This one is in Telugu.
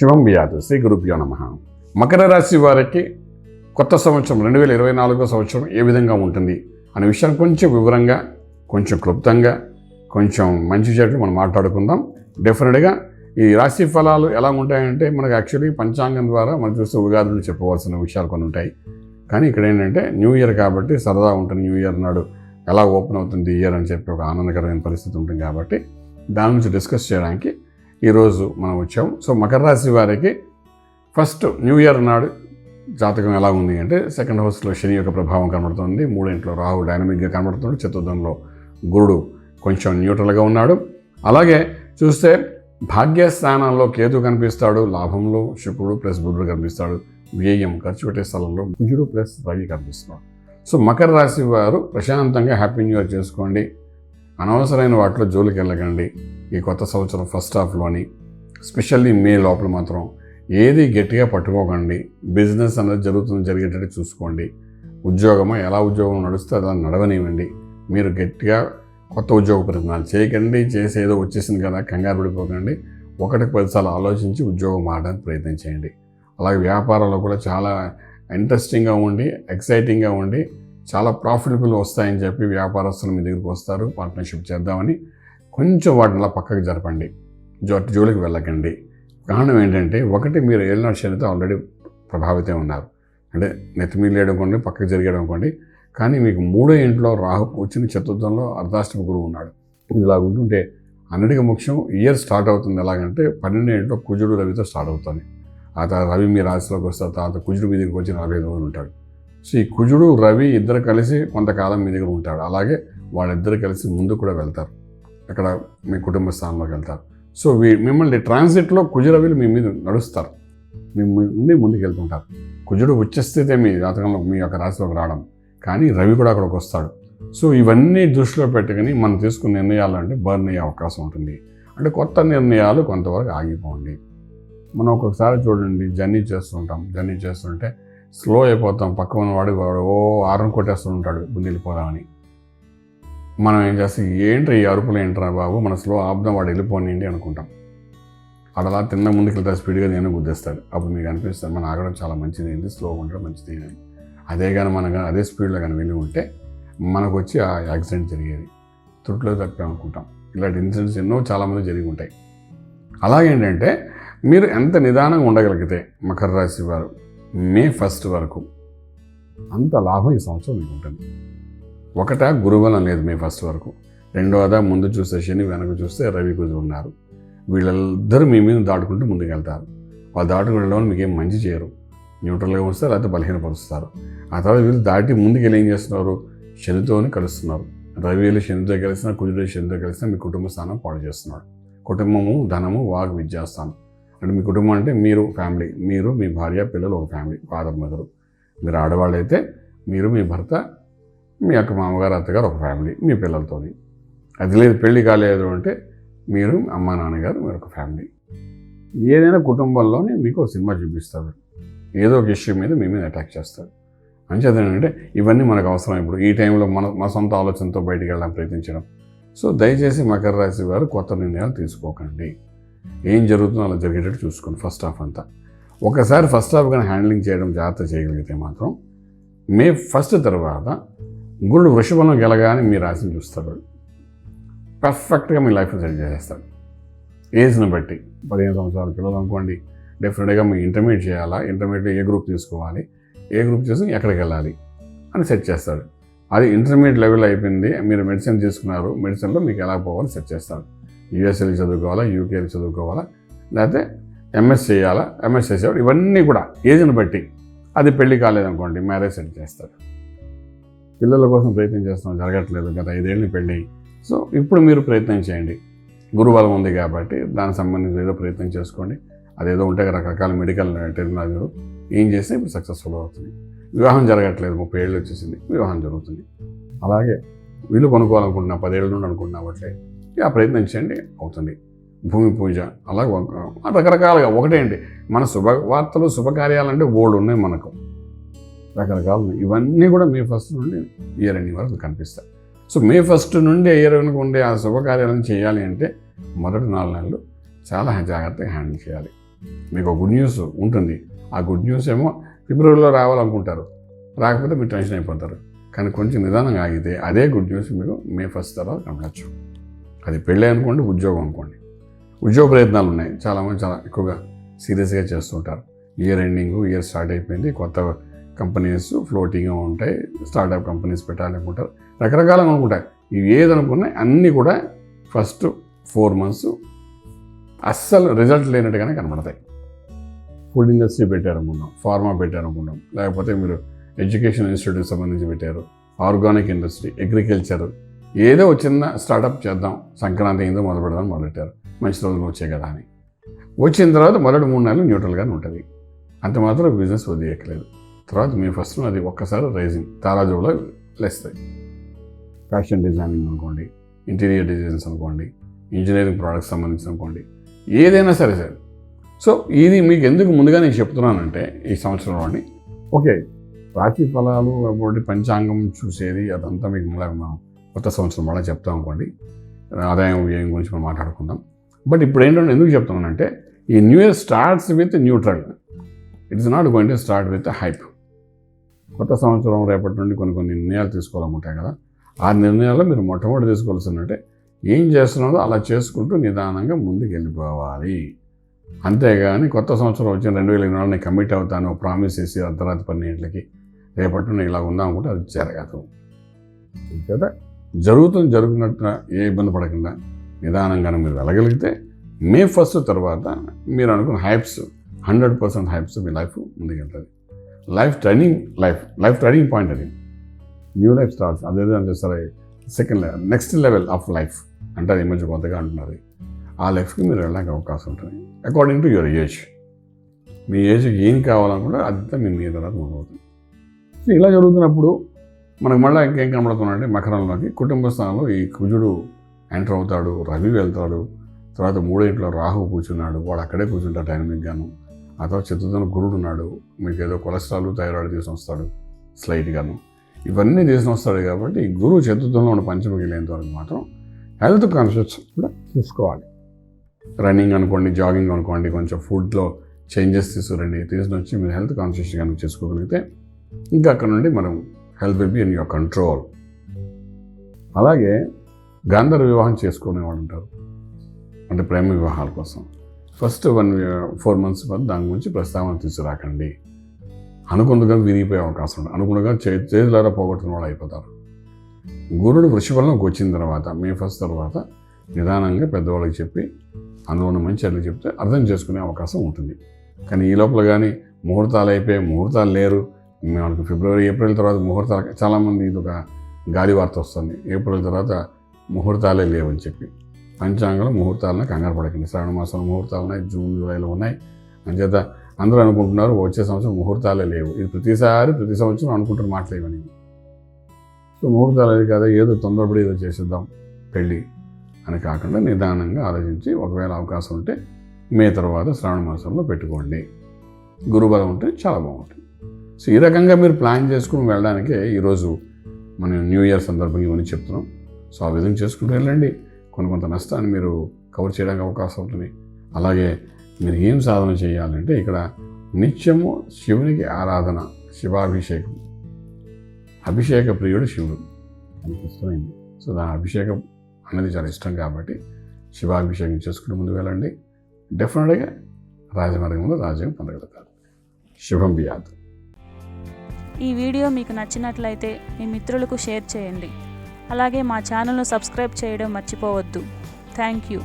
శుభం బియాదు శ్రీ గురుభ్యో నమః. మకర రాశి వారికి కొత్త సంవత్సరం 2024 సంవత్సరం ఏ విధంగా ఉంటుంది అనే విషయాన్ని కొంచెం వివరంగా, కొంచెం క్లుప్తంగా, కొంచెం మంచి చెట్లు మనం మాట్లాడుకుందాం. డెఫినెట్గా ఈ రాశి ఫలాలు ఎలా ఉంటాయంటే మనకు యాక్చువల్లీ పంచాంగం ద్వారా మనం చూస్తే ఉగాదులు చెప్పవలసిన విషయాలు కొన్ని ఉంటాయి. కానీ ఇక్కడ ఏంటంటే న్యూ ఇయర్ కాబట్టి సరదా ఉంటుంది. న్యూ ఇయర్ నాడు ఎలా ఓపెన్ అవుతుంది ఇయర్ అని చెప్పి ఒక ఆనందకరమైన పరిస్థితి ఉంటుంది కాబట్టి దాని నుంచి డిస్కస్ చేయడానికి ఈరోజు మనం వచ్చాము. సో మకర రాశి వారికి ఫస్ట్ న్యూ ఇయర్ నాడు జాతకం ఎలా ఉంది అంటే సెకండ్ హౌస్లో శని యొక్క ప్రభావం కనబడుతుంది, మూడో ఇంట్లో రాహు డైనమిక్గా కనబడుతుంది, చతుర్థంలో గురుడు కొంచెం న్యూట్రల్గా ఉన్నాడు. అలాగే చూస్తే భాగ్యస్థానంలో కేతు కనిపిస్తాడు, లాభంలో శుక్రుడు ప్లస్ బుధుడు కనిపిస్తాడు, వ్యయం ఖర్చు పెట్టే స్థలంలో కుజుడు ప్లస్ రవి కనిపిస్తున్నాడు. సో మకర రాశి వారు ప్రశాంతంగా హ్యాపీ న్యూ ఇయర్ చేసుకోండి. అనవసరమైన వాటిలో జోలికి వెళ్ళకండి. ఈ కొత్త సంవత్సరం ఫస్ట్ హాఫ్లోని స్పెషల్లీ మే లోపల మాత్రం ఏది గట్టిగా పట్టుకోకండి. బిజినెస్ అనేది జరిగేటట్టు చూసుకోండి. ఉద్యోగమా ఎలా ఉద్యోగం నడుస్తే అలా నడవనివ్వండి. మీరు గట్టిగా కొత్త ఉద్యోగ ప్రయత్నాలు చేయకండి. చేసేదో వచ్చేసింది కదా కంగారు పడిపోకండి. 1-10 సార్లు ఆలోచించి ఉద్యోగం మారడానికి ప్రయత్నం చేయండి. అలాగే వ్యాపారాల్లో కూడా చాలా ఇంట్రెస్టింగ్గా ఉండి ఎక్సైటింగ్గా ఉండి చాలా ప్రాఫిటబుల్ వస్తాయని చెప్పి వ్యాపారస్తులు మీ దగ్గరికి వస్తారు. పార్ట్నర్షిప్ చేద్దామని కొంచెం వాటిని అలా పక్కకు జరపండి. జోలికి వెళ్ళకండి. కారణం ఏంటంటే ఒకటి మీరు ఏలినాటి శనితో ఆల్రెడీ ప్రభావితం ఉన్నారు. అంటే నెత్తిమీలు వేయడం పక్కకు జరిగేయడం అనుకోండి. కానీ మీకు మూడో ఇంట్లో రాహు వచ్చిన చతుర్థంలో అర్ధాష్టమ గురువు ఉన్నాడు. ఇలా ఉంటుంటే అన్నిటికీ ముఖ్యం ఇయర్ స్టార్ట్ అవుతుంది ఎలాగంటే 12వ ఇంట్లో కుజుడు రవితో స్టార్ట్ అవుతుంది. ఆ తర్వాత రవి మీ రాశిలోకి వస్తారు. తర్వాత కుజుడు మీ దగ్గరికి వచ్చి 45 రోజులు ఉంటాడు. సో ఈ కుజుడు రవి ఇద్దరు కలిసి కొంతకాలం మీ దగ్గర ఉంటాడు. అలాగే వాళ్ళిద్దరు కలిసి ముందు కూడా వెళ్తారు. అక్కడ మీ కుటుంబ స్థానంలోకి వెళ్తారు. సో మిమ్మల్ని ట్రాన్సిట్లో కుజు రవిలు మీ మీద నడుస్తారు. మీ ముందుకు వెళ్తుంటారు. కుజుడు ఉచ్చస్థితే మీ జాతకంలో మీ యొక్క రాశిలోకి రావడం, కానీ రవి కూడా అక్కడికి వస్తాడు. సో ఇవన్నీ దృష్టిలో పెట్టుకుని మనం తీసుకున్న నిర్ణయాలు అంటే బర్న్ అయ్యే అవకాశం ఉంటుంది. అంటే కొత్త నిర్ణయాలు కొంతవరకు ఆగిపోండి. మనం ఒక్కొక్కసారి చూడండి జర్నీ చేస్తుంటే స్లో అయిపోతాం. పక్క ఉన్నవాడు ఓ ఆరును కొట్టేస్తుంటాడు ముందు వెళ్ళిపోదామని. మనం ఏం చేస్తాం, ఏంట్రా ఈ అరుపులు ఏంట్రా బాబు, మన స్లో ఆపుదాం వాడు వెళ్ళిపోనిండి అనుకుంటాం. అడలా తిన్న ముందుకు వెళ్తే స్పీడ్గా నేను గుద్దేస్తాడు. అప్పుడు మీకు అనిపిస్తుంది మనం ఆగడం చాలా మంచిది ఏంటి, స్లోగా ఉండడం మంచిది అని. అదే కానీ మనం అదే స్పీడ్లో కానీ వెళ్ళి ఉంటే మనకు వచ్చి ఆ యాక్సిడెంట్ జరిగేది, త్రుట్లో తప్పాం అనుకుంటాం. ఇలాంటి ఇన్సిడెంట్స్ ఎన్నో చాలామంది జరిగి ఉంటాయి. అలాగేంటంటే మీరు ఎంత నిదానంగా ఉండగలిగితే మకర రాశి వారు మే 1 వరకు అంత లాభం ఈ సంవత్సరం మీకు ఉంటుంది. ఒకట గురుబలం లేదు మే 1 వరకు. రెండవదా ముందు చూస్తే శని, వెనక చూస్తే రవి కుజులు ఉన్నారు. వీళ్ళిద్దరూ మీ మీద దాటుకుంటూ ముందుకు వెళ్తారు. వాళ్ళు దాటుకుంటే మీకేం మంచి చేయరు. న్యూట్రల్గా వస్తారు, లేకపోతే బలహీనపరుస్తారు. ఆ తర్వాత వీళ్ళు దాటి ముందుకు వెళ్ళి ఏం చేస్తున్నారు, శనితోని కలుస్తున్నారు. రవి వెళ్ళి శనితో కలిసినా, కుజుడు శనితో కలిసినా మీ కుటుంబ స్థానం పాడు చేస్తున్నాడు. కుటుంబము, ధనము, వాక్, విద్యాస్థానం. అంటే మీ కుటుంబం అంటే మీరు ఫ్యామిలీ, మీరు మీ భార్య పిల్లలు ఒక ఫ్యామిలీ, ఫాదర్ మదరు. మీరు ఆడవాళ్ళు అయితే మీరు మీ భర్త, మీ యొక్క మామగారు అత్తగారు ఒక ఫ్యామిలీ మీ పిల్లలతో. అది లేదు పెళ్లి కాలేదు అంటే మీరు అమ్మ నాన్నగారు మీరు ఒక ఫ్యామిలీ. ఏదైనా కుటుంబంలోనే మీకు ఒక సినిమా చూపిస్తారు. ఏదో ఒక ఇష్యూ మీద మీ మీద అటాక్ చేస్తారు. అంచేత ఏంటంటే ఇవన్నీ మనకు అవసరం. ఇప్పుడు ఈ టైంలో మన సొంత ఆలోచనతో బయటికి వెళ్ళడానికి ప్రయత్నించడం. సో దయచేసి మకర రాశి వారు కొత్త నిర్ణయాలు తీసుకోకండి. ఏం జరుగుతుందో అలా జరిగేటట్టు చూసుకోండి ఫస్ట్ హాఫ్ అంతా. ఒకసారి ఫస్ట్ హాఫ్ కానీ హ్యాండ్లింగ్ చేయడం జాగ్రత్త చేయగలిగితే మాత్రం మే 1 తర్వాత గురుడు వృషభంలో గెలగానే మీ రాశిని చూస్తాడు. పర్ఫెక్ట్గా మీ లైఫ్ని సెట్ చేసేస్తాడు. ఏజ్ని బట్టి 15 సంవత్సరాల పిల్లలు అనుకోండి, డెఫినెట్గా మీ ఇంటర్మీడియట్ చేయాలా, ఇంటర్మీడియట్లో ఏ గ్రూప్ తీసుకోవాలి, ఏ గ్రూప్ చేసుకుని ఎక్కడికి వెళ్ళాలి అని సెట్ చేస్తాడు. అది ఇంటర్మీడియట్ లెవెల్ అయిపోయింది, మీరు మెడిసిన్ తీసుకున్నారు, మెడిసిన్లో మీకు ఎలా పోవాలని సెట్ చేస్తాడు. యూఎస్ఏకి చదువుకోవాలా, యూకేకి చదువుకోవాలా, లేకపోతే ఎంఎస్ చేయాలా, ఎంఎస్ చేసేవాడు. ఇవన్నీ కూడా ఏజ్ని బట్టి. అది పెళ్లి కాలేదనుకోండి మ్యారేజ్ సెట్ చేస్తాడు. పిల్లల కోసం ప్రయత్నం చేస్తున్నాం, జరగట్లేదు, గత 5 ఏళ్ళు పెళ్ళి. సో ఇప్పుడు మీరు ప్రయత్నం చేయండి. గురుబలం ఉంది కాబట్టి దానికి సంబంధించి ఏదో ప్రయత్నం చేసుకోండి. అదేదో ఉంటే రకరకాల మెడికల్ టెక్నాలజీలు ఏం చేస్తే ఇప్పుడు సక్సెస్ఫుల్ అవుతుంది. వివాహం జరగట్లేదు, 30 ఏళ్ళు వచ్చేసింది, వివాహం జరుగుతుంది. అలాగే వీళ్ళు కొనుక్కోవాలనుకుంటున్నా 10 ఏళ్ళ నుండి అనుకుంటున్నా అట్లే ఆ ప్రయత్నం చేయండి, అవుతుంది. భూమి పూజ అలాగే రకరకాలుగా. ఒకటేంటి మన శుభవార్తలు శుభకార్యాలంటే బోల్డ్ ఉన్నాయి మనకు, రకరకాలు ఉన్నాయి. ఇవన్నీ కూడా మే 1 నుండి ఇయర్ ఎండింగ్ వరకు కనిపిస్తాయి. సో మే 1 నుండి ఇయర్ ఎండింగ్ ఉండే ఆ శుభకార్యాలను చేయాలి అంటే మొదటి 4 నెలలు చాలా జాగ్రత్తగా హ్యాండిల్ చేయాలి. మీకు ఒక గుడ్ న్యూస్ ఉంటుంది. ఆ గుడ్ న్యూస్ ఏమో ఫిబ్రవరిలో రావాలనుకుంటారు, రాకపోతే మీరు టెన్షన్ అయిపోతారు. కానీ కొంచెం నిదానంగా ఆగితే అదే గుడ్ న్యూస్ మీకు మే 1 తర్వాత కనపడచ్చు. అది పెళ్ళి అనుకోండి, ఉద్యోగం అనుకోండి. ఉద్యోగ ప్రయత్నాలు ఉన్నాయి, చాలామంది చాలా ఎక్కువగా సీరియస్గా చేస్తుంటారు. ఇయర్ ఎండింగ్, ఇయర్ స్టార్ట్ అయిపోయింది, కొత్త కంపెనీస్ ఫ్లోటింగ్గా ఉంటాయి, స్టార్టప్ కంపెనీస్ పెట్టాలనుకుంటారు, రకరకాలుగా అనుకుంటారు. ఇవి ఏదనుకున్నాయి అన్నీ కూడా ఫస్ట్ 4 months అస్సలు రిజల్ట్ లేనట్టుగానే కనబడతాయి. ఫుడ్ ఇండస్ట్రీ పెట్టారనుకుంటాం, ఫార్మా పెట్టారనుకుంటాం, లేకపోతే మీరు ఎడ్యుకేషన్ ఇన్స్టిట్యూట్కి సంబంధించి పెట్టారు, ఆర్గానిక్ ఇండస్ట్రీ, అగ్రికల్చర్, ఏదో చిన్న స్టార్టప్ చేద్దాం, సంక్రాంతి అయిందో మొదలు పెడదాం మొదలెట్టారు, మంచి రోజులు వచ్చాయి కదా అని. వచ్చిన తర్వాత మొదటి 3 నెలలు న్యూట్రల్గానే ఉంటుంది, అంత మాత్రం బిజినెస్ వదిలేయట్లేదు. తర్వాత మే 1 అది ఒక్కసారి రైజింగ్ తారాజులో లేస్తాయి. ఫ్యాషన్ డిజైనింగ్ అనుకోండి, ఇంటీరియర్ డిజైన్స్ అనుకోండి, ఇంజనీరింగ్ ప్రోడక్ట్స్ సంబంధించి అనుకోండి, ఏదైనా సరే సార్. సో ఇది మీకు ఎందుకు ముందుగా నేను చెప్తున్నానంటే, ఈ సంవత్సరంలోని ఓకే రాశి ఫలాలు కాబట్టి పంచాంగం చూసేది అదంతా మీకు మళ్ళీ మనం కొత్త సంవత్సరం మళ్ళీ చెప్తాం అనుకోండి, ఆదాయం వ్యయం గురించి మనం మాట్లాడుకుందాం. బట్ ఇప్పుడు ఏంటంటే ఎందుకు చెప్తున్నానంటే, ఈ new year starts with neutral, it's not going to start with hype. కొత్త సంవత్సరం రేపటి నుండి కొన్ని నిర్ణయాలు తీసుకోవాలనుకుంటాయి కదా, ఆ నిర్ణయాల్లో మీరు మొట్టమొదటి తీసుకోవాల్సిందంటే ఏం చేస్తున్నారో అలా చేసుకుంటూ నిదానంగా ముందుకు వెళ్ళిపోవాలి. అంతేగాని కొత్త సంవత్సరం వచ్చిన 2024 నేను కమిట్ అవుతాను ప్రామిస్ చేసి అర్ధరాత్రి 12 రేపటి నుండి ఇలా ఉందాం అనుకుంటే అది జరగదు కదా. జరుగుతున్నట్టు ఏ ఇబ్బంది పడకుండా నిదానంగానే మీరు వెళ్ళగలిగితే మే 1 తర్వాత మీరు అనుకున్న హైప్స్ 100% హైప్స్ మీ లైఫ్ ముందుకెళ్తుంది. లైఫ్ టర్నింగ్ పాయింట్ అది. న్యూ లైఫ్ స్టార్ట్స్, అదేదో సరే second level, next level of life అంటే అది మధ్య కొత్తగా అంటున్నారు. ఆ లైఫ్కి మీరు వెళ్ళడానికి అవకాశం ఉంటుంది అకార్డింగ్ టు యువర్ ఏజ్. మీ ఏజ్కి ఏం కావాలనుకుంటే అదంతా మీ తర్వాత మొదలవుతుంది. సో ఇలా జరుగుతున్నప్పుడు మనకు మళ్ళీ ఇంకేం కనబడుతున్నాడంటే మకరంలోకి కుటుంబ స్థానంలో ఈ కుజుడు ఎంటర్ అవుతాడు, రవి వెళ్తాడు, తర్వాత 3వ ఇంట్లో రాహు కూర్చున్నాడు, వాడు అక్కడే కూర్చుంటాడు డైనమిక్గాను. ఆ తర్వాత చతుర్థంలో గురుడు ఉన్నాడు, మీకు ఏదో కొలెస్ట్రాల్ థైరాయిడ్ తీసుకొని వస్తాడు స్లైట్గాను. ఇవన్నీ తీసుకొని వస్తాడు కాబట్టి ఈ గురువు చతుర్థంలో ఉన్న పంచమకి వెళ్ళేంత వరకు మాత్రం హెల్త్ కాన్షియస్ కూడా చూసుకోవాలి. రన్నింగ్ అనుకోండి, జాగింగ్ అనుకోండి, కొంచెం ఫుడ్లో చేంజెస్ తీసుకురండి, తీసుకుని వచ్చి మీరు హెల్త్ కాన్షియస్ కనుక చేసుకోగలిగితే ఇంకా అక్కడ నుండి మనం health will be in your control. అలాగే గాంధర్వ వివాహం చేసుకునేవాడు ఉంటారు, అంటే ప్రేమ వివాహాల కోసం. ఫస్ట్ 4 months వరకు దాని గురించి ప్రస్తావన తీసుకురాకండి. అనుకుండగా విరిగిపోయే అవకాశం ఉంటుంది, అనుకుండగా చేతులారా పోగొట్టుకున్న వాళ్ళు అయిపోతారు. గురుడు వృషభంలోకి వచ్చిన తర్వాత మే 1 తర్వాత నిదానంగా పెద్దవాళ్ళకి చెప్పి అందులో ఉన్న మంచి అట్లా చెప్తే అర్థం చేసుకునే అవకాశం ఉంటుంది. కానీ ఈ లోపల కానీ ముహూర్తాలు అయిపోయి ముహూర్తాలు లేరు, మనకు ఫిబ్రవరి ఏప్రిల్ తర్వాత ముహూర్తాలు, చాలామంది ఇది ఒక గాలి వార్త వస్తుంది, ఏప్రిల్ తర్వాత ముహూర్తాలే లేవని చెప్పి. పంచాంగంలో ముహూర్తాలను కంగారు పడకండి. శ్రావణ మాసంలో ముహూర్తాలు ఉన్నాయి, జూన్ జూలైలో ఉన్నాయి. అంచేత అందరూ అనుకుంటున్నారు వచ్చే సంవత్సరం ముహూర్తాలే లేవు. ఇది ప్రతి సంవత్సరం అనుకుంటున్న మాటలేవని. సో ముహూర్తాలు అది కాదా, ఏదో తొందరపడి ఏదో చేసేద్దాం పెళ్ళి అని కాకుండా నిదానంగా ఆలోచించి ఒకవేళ అవకాశం ఉంటే మే తర్వాత శ్రావణ మాసంలో పెట్టుకోండి. గురుబలం ఉంటే చాలా బాగుంటుంది. సో ఈ రకంగా మీరు ప్లాన్ చేసుకుని వెళ్ళడానికే ఈరోజు మనం న్యూ ఇయర్ సందర్భంగా ఇవన్నీ చెప్తున్నాం. సో ఆ విధంగా చేసుకుంటూ వెళ్ళండి, కొంత నష్టాన్ని మీరు కవర్ చేయడానికి అవకాశం ఉంటుంది. అలాగే మీరు ఏం సాధన చేయాలంటే ఇక్కడ నిత్యము శివునికి ఆరాధన, శివాభిషేకం. అభిషేక ప్రియుడు శివుడు, మనకి ఇష్టమైంది. సో దాని అభిషేకం అనేది చాలా ఇష్టం కాబట్టి శివాభిషేకం చేసుకుని ముందు వెళ్ళండి. డెఫినెట్గా రాజమార్గంలో రాజ్యం పొందగలుగుతారు. శుభం బియాత్. ఈ వీడియో మీకు నచ్చినట్లయితే మీ మిత్రులకు షేర్ చేయండి. అలాగే మా ఛానల్ను సబ్స్క్రైబ్ చేయడం మర్చిపోవద్దు. Thank you.